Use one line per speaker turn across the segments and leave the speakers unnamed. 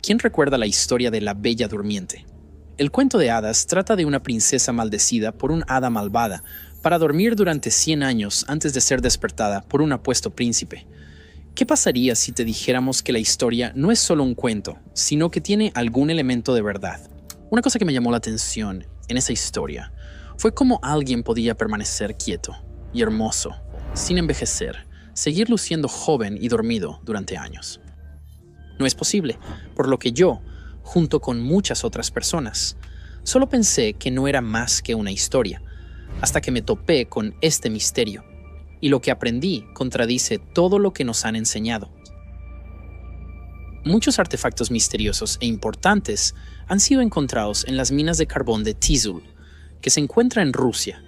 ¿Quién recuerda la historia de la Bella Durmiente? El cuento de hadas trata de una princesa maldecida por un hada malvada para dormir durante 100 años antes de ser despertada por un apuesto príncipe. ¿Qué pasaría si te dijéramos que la historia no es solo un cuento, sino que tiene algún elemento de verdad? Una cosa que me llamó la atención en esa historia fue cómo alguien podía permanecer quieto y hermoso, sin envejecer, seguir luciendo joven y dormido durante años. No es posible, por lo que yo, junto con muchas otras personas, solo pensé que no era más que una historia, hasta que me topé con este misterio, y lo que aprendí contradice todo lo que nos han enseñado. Muchos artefactos misteriosos e importantes han sido encontrados en las minas de carbón de Tizul, que se encuentra en Rusia,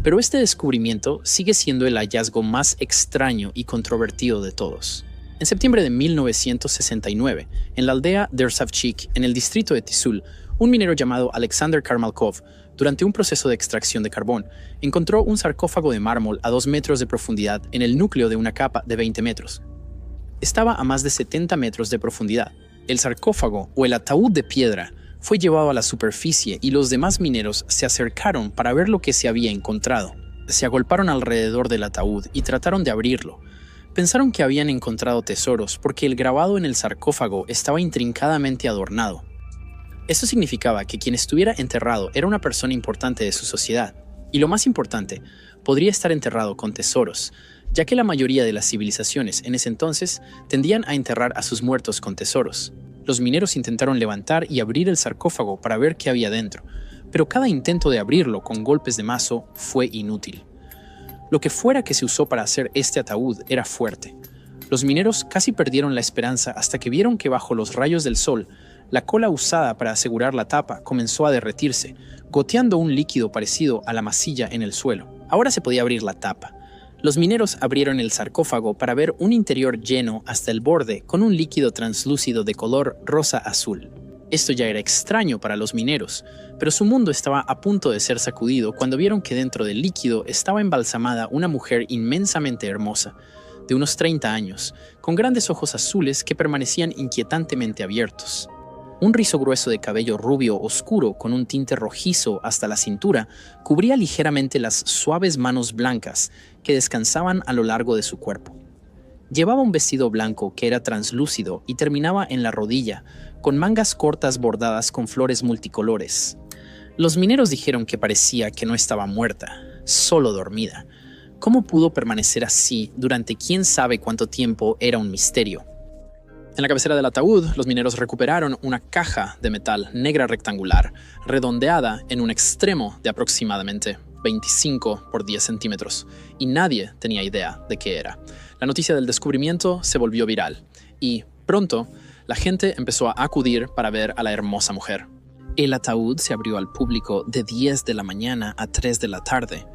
pero este descubrimiento sigue siendo el hallazgo más extraño y controvertido de todos. En septiembre de 1969, en la aldea Dersavchik, en el distrito de Tizul, un minero llamado Alexander Karmalkov, durante un proceso de extracción de carbón, encontró un sarcófago de mármol a 2 metros de profundidad en el núcleo de una capa de 20 metros. Estaba a más de 70 metros de profundidad. El sarcófago, o el ataúd de piedra, fue llevado a la superficie y los demás mineros se acercaron para ver lo que se había encontrado. Se agolparon alrededor del ataúd y trataron de abrirlo. Pensaron que habían encontrado tesoros porque el grabado en el sarcófago estaba intrincadamente adornado. Eso significaba que quien estuviera enterrado era una persona importante de su sociedad. Y lo más importante, podría estar enterrado con tesoros, ya que la mayoría de las civilizaciones en ese entonces tendían a enterrar a sus muertos con tesoros. Los mineros intentaron levantar y abrir el sarcófago para ver qué había dentro, pero cada intento de abrirlo con golpes de mazo fue inútil. Lo que fuera que se usó para hacer este ataúd era fuerte. Los mineros casi perdieron la esperanza hasta que vieron que bajo los rayos del sol, la cola usada para asegurar la tapa comenzó a derretirse, goteando un líquido parecido a la masilla en el suelo. Ahora se podía abrir la tapa. Los mineros abrieron el sarcófago para ver un interior lleno hasta el borde con un líquido translúcido de color rosa-azul. Esto ya era extraño para los mineros, pero su mundo estaba a punto de ser sacudido cuando vieron que dentro del líquido estaba embalsamada una mujer inmensamente hermosa, de unos 30 años, con grandes ojos azules que permanecían inquietantemente abiertos. Un rizo grueso de cabello rubio oscuro con un tinte rojizo hasta la cintura cubría ligeramente las suaves manos blancas que descansaban a lo largo de su cuerpo. Llevaba un vestido blanco que era translúcido y terminaba en la rodilla, con mangas cortas bordadas con flores multicolores. Los mineros dijeron que parecía que no estaba muerta, solo dormida. ¿Cómo pudo permanecer así durante quién sabe cuánto tiempo era un misterio? En la cabecera del ataúd, los mineros recuperaron una caja de metal negra rectangular, redondeada en un extremo de aproximadamente 25 por 10 centímetros, y nadie tenía idea de qué era. La noticia del descubrimiento se volvió viral, y pronto la gente empezó a acudir para ver a la hermosa mujer. El ataúd se abrió al público de 10 de la mañana a 3 de la tarde,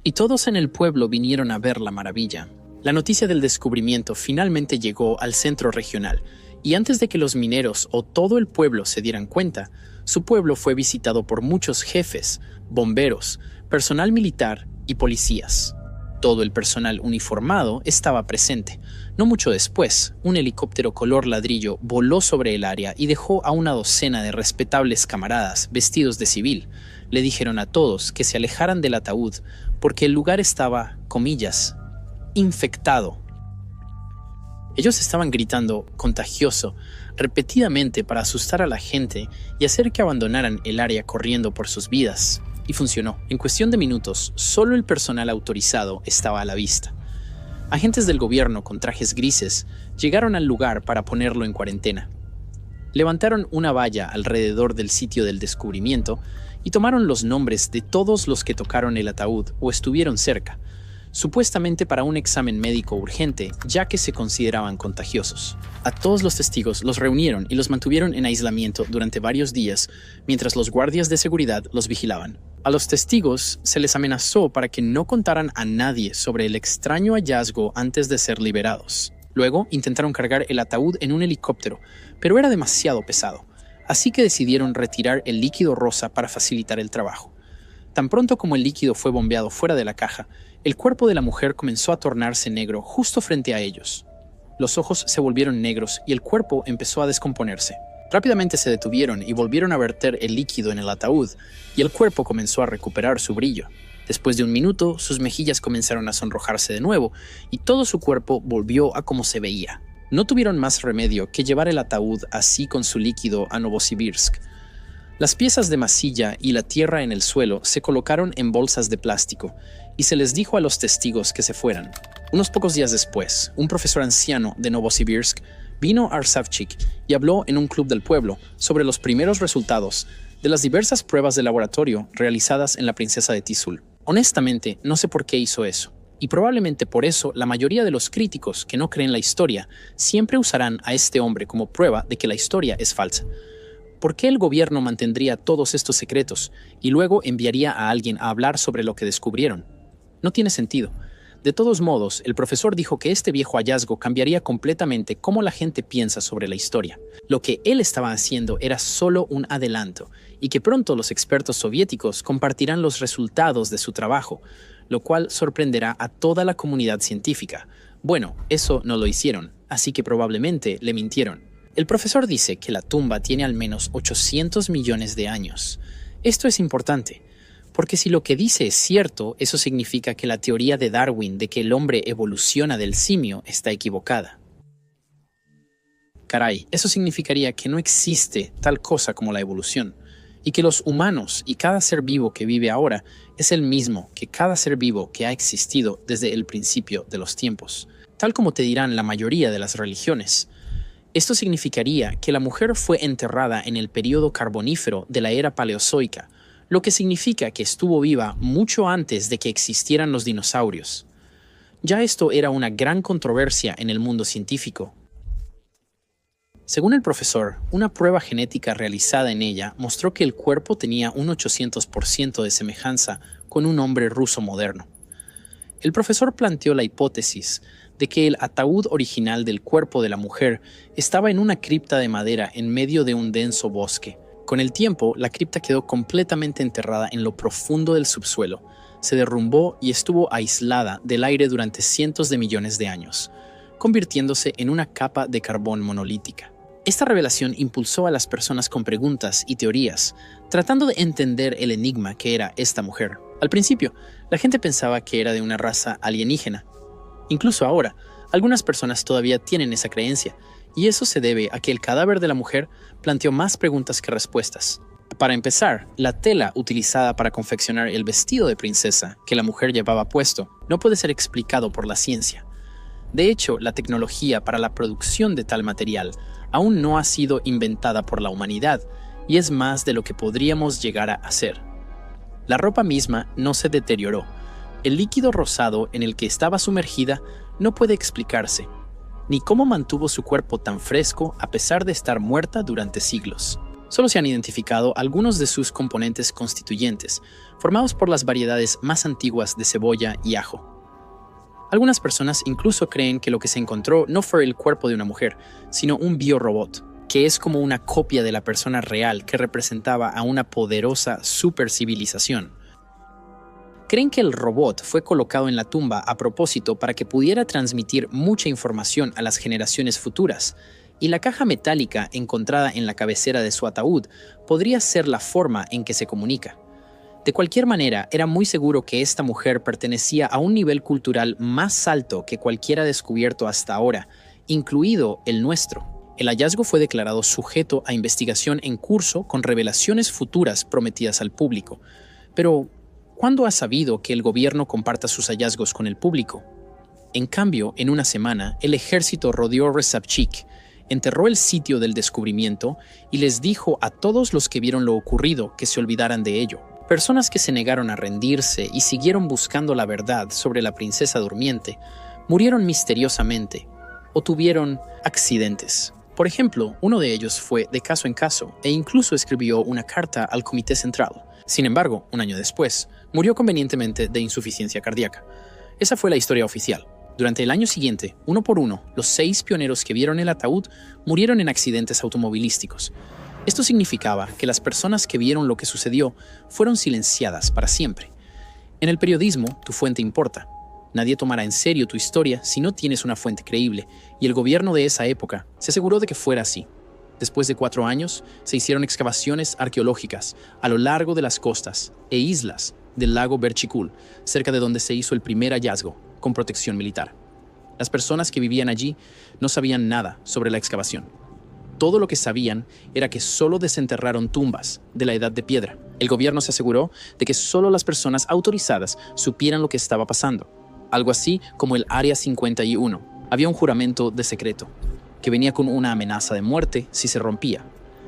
y todos en el pueblo vinieron a ver la maravilla. La noticia del descubrimiento finalmente llegó al centro regional, y antes de que los mineros o todo el pueblo se dieran cuenta, su pueblo fue visitado por muchos jefes, bomberos, personal militar y policías. Todo el personal uniformado estaba presente. No mucho después, un helicóptero color ladrillo voló sobre el área y dejó a una docena de respetables camaradas vestidos de civil. Le dijeron a todos que se alejaran del ataúd porque el lugar estaba, comillas, infectado. Ellos estaban gritando "contagioso" repetidamente para asustar a la gente y hacer que abandonaran el área corriendo por sus vidas. Y funcionó. En cuestión de minutos, solo el personal autorizado estaba a la vista. Agentes del gobierno con trajes grises llegaron al lugar para ponerlo en cuarentena. Levantaron una valla alrededor del sitio del descubrimiento y tomaron los nombres de todos los que tocaron el ataúd o estuvieron cerca, supuestamente para un examen médico urgente, ya que se consideraban contagiosos. A todos los testigos los reunieron y los mantuvieron en aislamiento durante varios días, mientras los guardias de seguridad los vigilaban. A los testigos se les amenazó para que no contaran a nadie sobre el extraño hallazgo antes de ser liberados. Luego intentaron cargar el ataúd en un helicóptero, pero era demasiado pesado, así que decidieron retirar el líquido rosa para facilitar el trabajo. Tan pronto como el líquido fue bombeado fuera de la caja, el cuerpo de la mujer comenzó a tornarse negro justo frente a ellos. Los ojos se volvieron negros y el cuerpo empezó a descomponerse. Rápidamente se detuvieron y volvieron a verter el líquido en el ataúd, y el cuerpo comenzó a recuperar su brillo. Después de un minuto, sus mejillas comenzaron a sonrojarse de nuevo, y todo su cuerpo volvió a como se veía. No tuvieron más remedio que llevar el ataúd así con su líquido a Novosibirsk. Las piezas de masilla y la tierra en el suelo se colocaron en bolsas de plástico, y se les dijo a los testigos que se fueran. Unos pocos días después, un profesor anciano de Novosibirsk vino a Arsavchik y habló en un club del pueblo sobre los primeros resultados de las diversas pruebas de laboratorio realizadas en la princesa de Tizul. Honestamente, no sé por qué hizo eso, y probablemente por eso la mayoría de los críticos que no creen la historia siempre usarán a este hombre como prueba de que la historia es falsa. ¿Por qué el gobierno mantendría todos estos secretos y luego enviaría a alguien a hablar sobre lo que descubrieron? No tiene sentido. De todos modos, el profesor dijo que este viejo hallazgo cambiaría completamente cómo la gente piensa sobre la historia. Lo que él estaba haciendo era solo un adelanto, y que pronto los expertos soviéticos compartirán los resultados de su trabajo, lo cual sorprenderá a toda la comunidad científica. Bueno, eso no lo hicieron, así que probablemente le mintieron. El profesor dice que la tumba tiene al menos 800 millones de años. Esto es importante, porque si lo que dice es cierto, eso significa que la teoría de Darwin de que el hombre evoluciona del simio está equivocada. Caray, eso significaría que no existe tal cosa como la evolución, y que los humanos y cada ser vivo que vive ahora es el mismo que cada ser vivo que ha existido desde el principio de los tiempos, tal como te dirán la mayoría de las religiones. Esto significaría que la mujer fue enterrada en el período carbonífero de la era paleozoica, lo que significa que estuvo viva mucho antes de que existieran los dinosaurios. Ya esto era una gran controversia en el mundo científico. Según el profesor, una prueba genética realizada en ella mostró que el cuerpo tenía un 800% de semejanza con un hombre ruso moderno. El profesor planteó la hipótesis de que el ataúd original del cuerpo de la mujer estaba en una cripta de madera en medio de un denso bosque. Con el tiempo, la cripta quedó completamente enterrada en lo profundo del subsuelo, se derrumbó y estuvo aislada del aire durante cientos de millones de años, convirtiéndose en una capa de carbón monolítica. Esta revelación impulsó a las personas con preguntas y teorías, tratando de entender el enigma que era esta mujer. Al principio, la gente pensaba que era de una raza alienígena. Incluso ahora, algunas personas todavía tienen esa creencia, y eso se debe a que el cadáver de la mujer planteó más preguntas que respuestas. Para empezar, la tela utilizada para confeccionar el vestido de princesa que la mujer llevaba puesto no puede ser explicado por la ciencia. De hecho, la tecnología para la producción de tal material aún no ha sido inventada por la humanidad, y es más de lo que podríamos llegar a hacer. La ropa misma no se deterioró. El líquido rosado en el que estaba sumergida no puede explicarse, ni cómo mantuvo su cuerpo tan fresco a pesar de estar muerta durante siglos. Solo se han identificado algunos de sus componentes constituyentes, formados por las variedades más antiguas de cebolla y ajo. Algunas personas incluso creen que lo que se encontró no fue el cuerpo de una mujer, sino un biorobot, que es como una copia de la persona real que representaba a una poderosa supercivilización. Creen que el robot fue colocado en la tumba a propósito para que pudiera transmitir mucha información a las generaciones futuras, y la caja metálica encontrada en la cabecera de su ataúd podría ser la forma en que se comunica. De cualquier manera, era muy seguro que esta mujer pertenecía a un nivel cultural más alto que cualquiera descubierto hasta ahora, incluido el nuestro. El hallazgo fue declarado sujeto a investigación en curso con revelaciones futuras prometidas al público. Pero, ¿cuándo ha sabido que el gobierno comparta sus hallazgos con el público? En cambio, en una semana, el ejército rodeó Resavchik, enterró el sitio del descubrimiento y les dijo a todos los que vieron lo ocurrido que se olvidaran de ello. Personas que se negaron a rendirse y siguieron buscando la verdad sobre la princesa durmiente murieron misteriosamente o tuvieron accidentes. Por ejemplo, uno de ellos fue de caso en caso e incluso escribió una carta al Comité Central. Sin embargo, un año después, murió convenientemente de insuficiencia cardíaca. Esa fue la historia oficial. Durante el año siguiente, uno por uno, los 6 pioneros que vieron el ataúd murieron en accidentes automovilísticos. Esto significaba que las personas que vieron lo que sucedió fueron silenciadas para siempre. En el periodismo, tu fuente importa. Nadie tomará en serio tu historia si no tienes una fuente creíble, y el gobierno de esa época se aseguró de que fuera así. Después de 4 años, se hicieron excavaciones arqueológicas a lo largo de las costas e islas del lago Berchikul, cerca de donde se hizo el primer hallazgo, con protección militar. Las personas que vivían allí no sabían nada sobre la excavación. Todo lo que sabían era que solo desenterraron tumbas de la Edad de Piedra. El gobierno se aseguró de que solo las personas autorizadas supieran lo que estaba pasando. Algo así como el Área 51. Había un juramento de secreto, que venía con una amenaza de muerte si se rompía.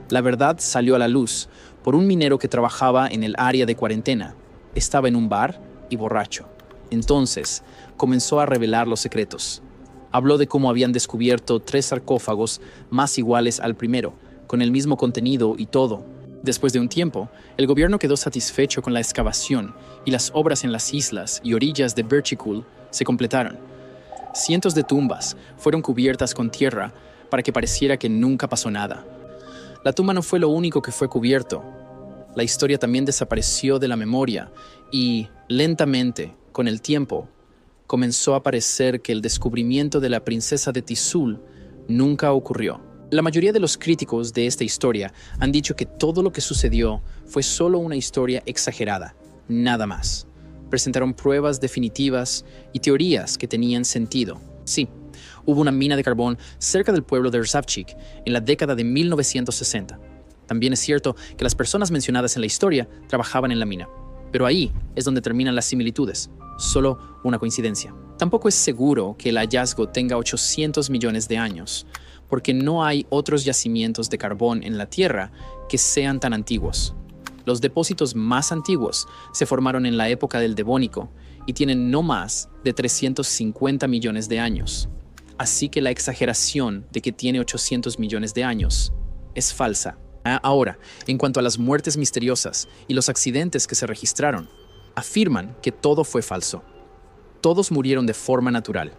La verdad salió a la luz por un minero que trabajaba en el área de cuarentena. Estaba en un bar y borracho. Entonces, comenzó a revelar los secretos. Habló de cómo habían descubierto 3 sarcófagos más iguales al primero, con el mismo contenido y todo. Después de un tiempo, el gobierno quedó satisfecho con la excavación y las obras en las islas y orillas de Berchikul se completaron. Cientos de tumbas fueron cubiertas con tierra para que pareciera que nunca pasó nada. La tumba no fue lo único que fue cubierto. La historia también desapareció de la memoria y, lentamente, con el tiempo, comenzó a parecer que el descubrimiento de la princesa de Tizul nunca ocurrió. La mayoría de los críticos de esta historia han dicho que todo lo que sucedió fue solo una historia exagerada, nada más. Presentaron pruebas definitivas y teorías que tenían sentido. Sí, hubo una mina de carbón cerca del pueblo de Rzavchik en la década de 1960. También es cierto que las personas mencionadas en la historia trabajaban en la mina. Pero ahí es donde terminan las similitudes. Solo una coincidencia. Tampoco es seguro que el hallazgo tenga 800 millones de años, porque no hay otros yacimientos de carbón en la Tierra que sean tan antiguos. Los depósitos más antiguos se formaron en la época del Devónico y tienen no más de 350 millones de años. Así que la exageración de que tiene 800 millones de años es falsa. Ahora, en cuanto a las muertes misteriosas y los accidentes que se registraron, afirman que todo fue falso. Todos murieron de forma natural.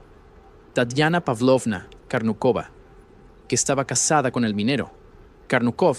Tatiana Pavlovna Karnukova, que estaba casada con el minero Karnukov,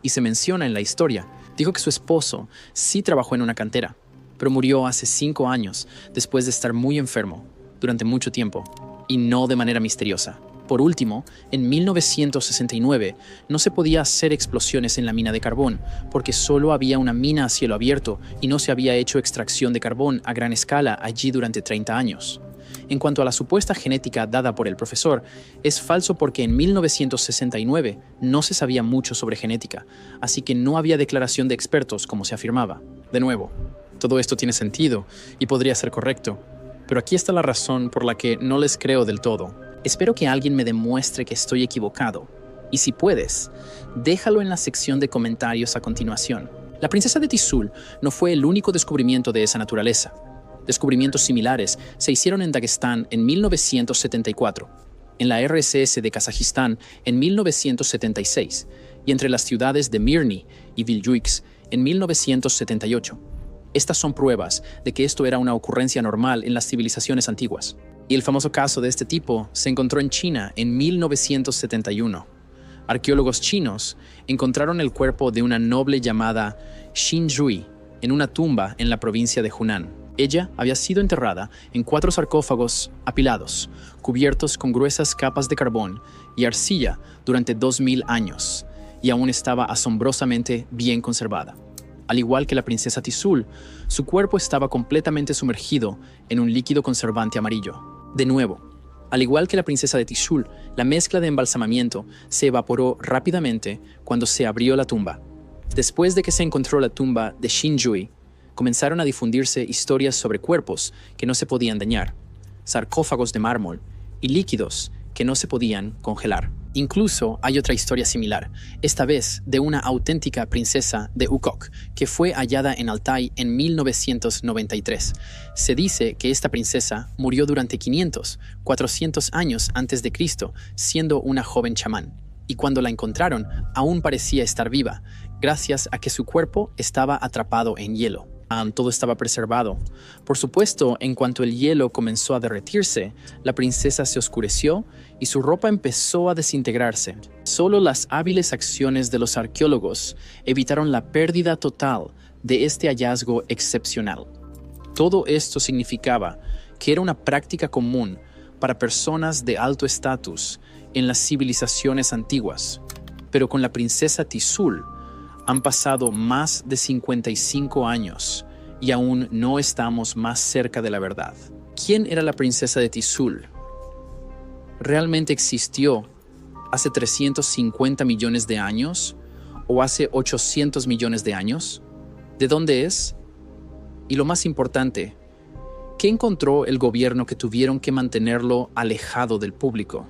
y se menciona en la historia, dijo que su esposo sí trabajó en una cantera, pero murió hace 5 años después de estar muy enfermo durante mucho tiempo, y no de manera misteriosa. Por último, en 1969 no se podía hacer explosiones en la mina de carbón porque solo había una mina a cielo abierto y no se había hecho extracción de carbón a gran escala allí durante 30 años. En cuanto a la supuesta genética dada por el profesor, es falso porque en 1969 no se sabía mucho sobre genética, así que no había declaración de expertos como se afirmaba. De nuevo, todo esto tiene sentido y podría ser correcto, pero aquí está la razón por la que no les creo del todo. Espero que alguien me demuestre que estoy equivocado. Y si puedes, déjalo en la sección de comentarios a continuación. La princesa de Tizul no fue el único descubrimiento de esa naturaleza. Descubrimientos similares se hicieron en Dagestán en 1974, en la RSS de Kazajistán en 1976 y entre las ciudades de Mirny y Vilyuisk en 1978. Estas son pruebas de que esto era una ocurrencia normal en las civilizaciones antiguas. Y el famoso caso de este tipo se encontró en China en 1971. Arqueólogos chinos encontraron el cuerpo de una noble llamada Xin Zhui en una tumba en la provincia de Hunan. Ella había sido enterrada en 4 sarcófagos apilados, cubiertos con gruesas capas de carbón y arcilla durante 2000 años, y aún estaba asombrosamente bien conservada. Al igual que la princesa Tizul, su cuerpo estaba completamente sumergido en un líquido conservante amarillo. De nuevo, al igual que la princesa de Tizul, la mezcla de embalsamamiento se evaporó rápidamente cuando se abrió la tumba. Después de que se encontró la tumba de Xin Zhui, comenzaron a difundirse historias sobre cuerpos que no se podían dañar, sarcófagos de mármol y líquidos que no se podían congelar. Incluso hay otra historia similar, esta vez de una auténtica princesa de Ukok, que fue hallada en Altai en 1993. Se dice que esta princesa murió durante 500, 400 años antes de Cristo, siendo una joven chamán. Y cuando la encontraron, aún parecía estar viva, gracias a que su cuerpo estaba atrapado en hielo. Todo estaba preservado. Por supuesto, en cuanto el hielo comenzó a derretirse, la princesa se oscureció y su ropa empezó a desintegrarse. Solo las hábiles acciones de los arqueólogos evitaron la pérdida total de este hallazgo excepcional. Todo esto significaba que era una práctica común para personas de alto estatus en las civilizaciones antiguas. Pero con la princesa Tizul han pasado más de 55 años y aún no estamos más cerca de la verdad. ¿Quién era la princesa de Tizul? ¿Realmente existió hace 350 millones de años o hace 800 millones de años? ¿De dónde es? Y lo más importante, ¿qué encontró el gobierno que tuvieron que mantenerlo alejado del público?